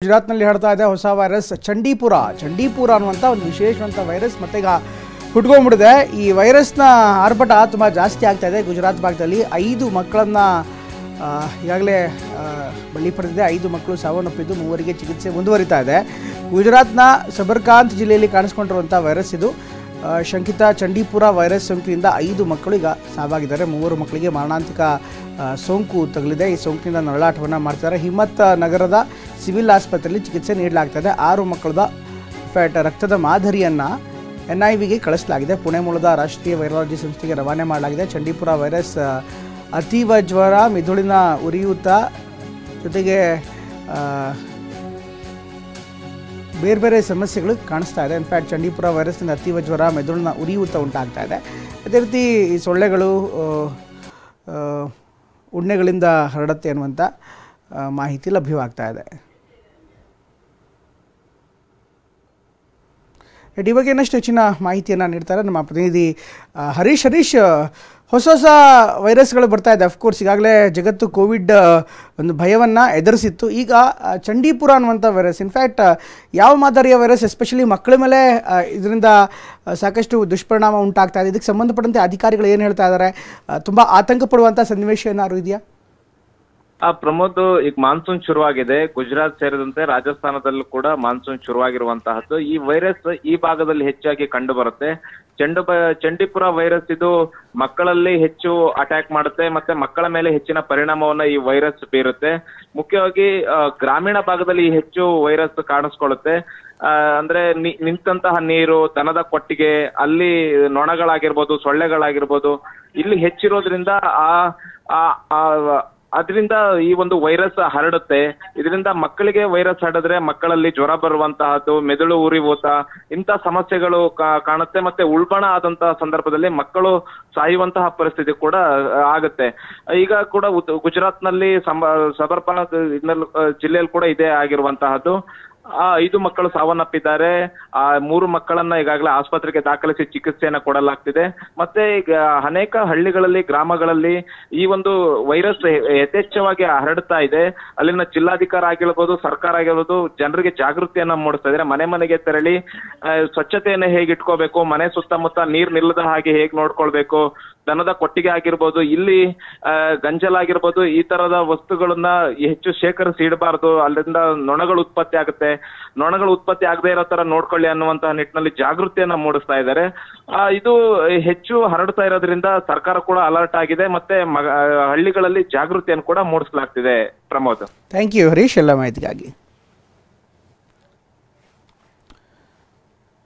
ಗುಜರಾತ್ನಲ್ಲಿ ಹರಡ್ತಾ ಇದೆ ಹೊಸ ವೈರಸ್ ಚಂಡೀಪುರ ಅನ್ನುವಂಥ ಒಂದು ವಿಶೇಷವಂತ ವೈರಸ್ ಮತ್ತೆ ಈಗ ಹುಟ್ಕೊಂಡ್ಬಿಡಿದೆ. ಈ ವೈರಸ್ನ ಆರ್ಭಟ ತುಂಬ ಜಾಸ್ತಿ ಆಗ್ತಾ ಇದೆ. ಗುಜರಾತ್ ಭಾಗದಲ್ಲಿ 5 ಮಕ್ಕಳನ್ನು ಈಗಾಗಲೇ ಬಲಿ ಪಡೆದಿದೆ. 5 ಮಕ್ಕಳು ಸಾವನ್ನಪ್ಪಿದ್ದು, 3 ಚಿಕಿತ್ಸೆ ಮುಂದುವರಿತಾ ಇದೆ. ಗುಜರಾತ್ನ ಸಬರ್ಕಾಂತ್ ಜಿಲ್ಲೆಯಲ್ಲಿ ಕಾಣಿಸ್ಕೊಂಡಿರುವಂಥ ವೈರಸ್ ಇದು. ಶಂಕಿತ ಚಂಡೀಪುರ ವೈರಸ್ ಸೋಂಕಿನಿಂದ 5 ಮಕ್ಕಳು ಈಗ ಸಾವಾಗಿದ್ದಾರೆ. 3 ಮಕ್ಕಳಿಗೆ ಮಾರಣಾಂತಿಕ ಸೋಂಕು ತಗುಲಿದೆ. ಈ ಸೋಂಕಿನಿಂದ ನರಳಾಟವನ್ನು ಮಾಡ್ತಿದ್ದಾರೆ. ಹಿಮ್ಮತ್ ನಗರದ ಸಿವಿಲ್ ಆಸ್ಪತ್ರೆಯಲ್ಲಿ ಚಿಕಿತ್ಸೆ ನೀಡಲಾಗ್ತದೆ. 6 ಮಕ್ಕಳದ ರಕ್ತದ ಮಾದರಿಯನ್ನು NIVಗೆ ಕಳಿಸಲಾಗಿದೆ. ಪುಣೆ ಮೂಲದ ರಾಷ್ಟ್ರೀಯ ವೈರಾಲಜಿ ಸಂಸ್ಥೆಗೆ ರವಾನೆ ಮಾಡಲಾಗಿದೆ. ಚಂಡೀಪುರ ವೈರಸ್ ಅತೀವ ಜ್ವರ, ಮೆದುಳಿನ ಉರಿಯೂತ ಜೊತೆಗೆ ಬೇರೆ ಸಮಸ್ಯೆಗಳು ಕಾಣಿಸ್ತಾ ಇದೆ. ಇನ್ಫ್ಯಾಕ್ಟ್ ಚಂಡೀಪುರ ವೈರಸ್ನಿಂದ ಅತೀವ ಜ್ವರ, ಮೆದುಳಿನ ಉರಿಯೂತ ಉಂಟಾಗ್ತಾ ಇದೆ. ಅದೇ ರೀತಿ ಈ ಸೊಳ್ಳೆಗಳು ಉಣ್ಣೆಗಳಿಂದ ಹರಡುತ್ತೆ ಅನ್ನುವಂಥ ಮಾಹಿತಿ ಲಭ್ಯವಾಗ್ತಾ ಇದೆ. ಈ ಬಗ್ಗೆ ಇನ್ನಷ್ಟು ಹೆಚ್ಚಿನ ಮಾಹಿತಿಯನ್ನು ನೀಡ್ತಾರೆ ನಮ್ಮ ಪ್ರತಿನಿಧಿ ಹರೀಶ್. ಹೊಸ ವೈರಸ್ಗಳು ಬರ್ತಾ ಇದೆ. ಅಫ್ಕೋರ್ಸ್ ಈಗಾಗಲೇ ಜಗತ್ತು ಕೋವಿಡ್ ಒಂದು ಭಯವನ್ನು ಎದುರಿಸಿತ್ತು. ಈಗ ಚಂಡೀಪುರ ಅನ್ನುವಂಥ ವೈರಸ್, ಇನ್ಫ್ಯಾಕ್ಟ್ ಯಾವ ಮಾದರಿಯ ವೈರಸ್, ಎಸ್ಪೆಷಲಿ ಮಕ್ಕಳ ಮೇಲೆ ಇದರಿಂದ ಸಾಕಷ್ಟು ದುಷ್ಪರಿಣಾಮ ಉಂಟಾಗ್ತಾ ಇದೆ. ಇದಕ್ಕೆ ಸಂಬಂಧಪಟ್ಟಂತೆ ಅಧಿಕಾರಿಗಳು ಏನು ಹೇಳ್ತಾ ಇದ್ದಾರೆ? ತುಂಬ ಆತಂಕ ಪಡುವಂಥ ಸನ್ನಿವೇಶ ಏನಾದ್ರು ಇದೆಯಾ? ಪ್ರಮೋದ್, ಈಗ ಮಾನ್ಸೂನ್ ಶುರುವಾಗಿದೆ. ಗುಜರಾತ್ ಸೇರಿದಂತೆ ರಾಜಸ್ಥಾನದಲ್ಲೂ ಕೂಡ ಮಾನ್ಸೂನ್ ಶುರುವಾಗಿರುವಂತಹದ್ದು. ಈ ವೈರಸ್ ಈ ಭಾಗದಲ್ಲಿ ಹೆಚ್ಚಾಗಿ ಕಂಡು ಬರುತ್ತೆ. ಚಂಡೀಪುರ ವೈರಸ್ ಇದು ಮಕ್ಕಳಲ್ಲಿ ಹೆಚ್ಚು ಅಟ್ಯಾಕ್ ಮಾಡುತ್ತೆ, ಮತ್ತೆ ಮಕ್ಕಳ ಮೇಲೆ ಹೆಚ್ಚಿನ ಪರಿಣಾಮವನ್ನ ಈ ವೈರಸ್ ಬೀರುತ್ತೆ. ಮುಖ್ಯವಾಗಿ ಗ್ರಾಮೀಣ ಭಾಗದಲ್ಲಿ ಹೆಚ್ಚು ವೈರಸ್ ಕಾಣಿಸ್ಕೊಳ್ಳುತ್ತೆ. ಅಂದ್ರೆ ನಿಂತಹ ನೀರು, ದನದ ಕೊಟ್ಟಿಗೆ, ಅಲ್ಲಿ ನೊಣಗಳಾಗಿರ್ಬೋದು, ಸೊಳ್ಳೆಗಳಾಗಿರ್ಬೋದು, ಇಲ್ಲಿ ಹೆಚ್ಚಿರೋದ್ರಿಂದ ಅದರಿಂದ ಈ ಒಂದು ವೈರಸ್ ಹರಡುತ್ತೆ. ಇದರಿಂದ ಮಕ್ಕಳಿಗೆ ವೈರಸ್ ಹರಡಿದ್ರೆ ಮಕ್ಕಳಲ್ಲಿ ಜ್ವರ ಬರುವಂತಹದ್ದು, ಮೆದುಳು ಉರಿಯೂತ, ಇಂಥ ಸಮಸ್ಯೆಗಳು ಕಾಣುತ್ತೆ. ಮತ್ತೆ ಉಲ್ಬಣ ಆದಂತಹ ಸಂದರ್ಭದಲ್ಲಿ ಮಕ್ಕಳು ಸಾಯುವಂತಹ ಪರಿಸ್ಥಿತಿ ಕೂಡ ಆಗುತ್ತೆ. ಈಗ ಕೂಡ ಗುಜರಾತ್ನಲ್ಲಿ ಸಬರ್ಪಾನ ಜಿಲ್ಲೆಯಲ್ಲಿ ಕೂಡ ಇದೇ ಆಗಿರುವಂತಹದ್ದು. 5 ಮಕ್ಕಳು ಸಾವನ್ನಪ್ಪಿದ್ದಾರೆ. 3 ಮಕ್ಕಳನ್ನ ಈಗಾಗಲೇ ಆಸ್ಪತ್ರೆಗೆ ದಾಖಲಿಸಿ ಚಿಕಿತ್ಸೆಯನ್ನ ಕೊಡಲಾಗ್ತಿದೆ. ಮತ್ತೆ ಈಗ ಅನೇಕ ಹಳ್ಳಿಗಳಲ್ಲಿ, ಗ್ರಾಮಗಳಲ್ಲಿ ಈ ಒಂದು ವೈರಸ್ ಯಥೇಚ್ಛವಾಗಿ ಹರಡ್ತಾ ಇದೆ. ಅಲ್ಲಿನ ಜಿಲ್ಲಾಧಿಕಾರಿ ಆಗಿರ್ಬೋದು, ಸರ್ಕಾರ ಆಗಿರ್ಬೋದು, ಜನರಿಗೆ ಜಾಗೃತಿಯನ್ನ ಮೂಡಿಸ್ತಾ ಇದ್ದಾರೆ. ಮನೆ ಮನೆಗೆ ತೆರಳಿ ಸ್ವಚ್ಛತೆಯನ್ನ ಹೇಗೆ ಇಟ್ಕೋಬೇಕು, ಮನೆ ಸುತ್ತಮುತ್ತ ನೀರ್ ನಿಲ್ಲದ ಹಾಗೆ ಹೇಗೆ ನೋಡ್ಕೊಳ್ಬೇಕು, ದನದ ಕೊಟ್ಟಿಗೆ ಆಗಿರ್ಬೋದು, ಇಲ್ಲಿ ಗಂಜಲಾಗಿರ್ಬೋದು, ಈ ತರದ ವಸ್ತುಗಳನ್ನ ಹೆಚ್ಚು ಶೇಖರಿಸಿ ಇಡಬಾರ್ದು. ಅಲ್ಲಿಂದ ನೊಣಗಳು ಉತ್ಪತ್ತಿ ಆಗುತ್ತೆ. ನೊಣಗಳು ಉತ್ಪತ್ತಿ ಆಗದೆ ಇರೋ ತರ ನೋಡ್ಕೊಳ್ಳಿ ಅನ್ನುವಂತಹ ನಿಟ್ಟಿನಲ್ಲಿ ಜಾಗೃತಿಯನ್ನ ಮೂಡಿಸ್ತಾ ಇದ್ದಾರೆ. ಇದು ಹೆಚ್ಚು ಹರಡ್ತಾ ಇರೋದ್ರಿಂದ ಸರ್ಕಾರ ಕೂಡ ಅಲರ್ಟ್ ಆಗಿದೆ. ಮತ್ತೆ ಹಳ್ಳಿಗಳಲ್ಲಿ ಜಾಗೃತಿಯನ್ನು ಕೂಡ ಮೂಡಿಸಲಾಗ್ತಿದೆ. ಪ್ರಮೋದ್, ಥ್ಯಾಂಕ್ ಯು ಹರೀಶ್ ಎಲ್ಲ ಮಾಹಿತಿಗಾಗಿ.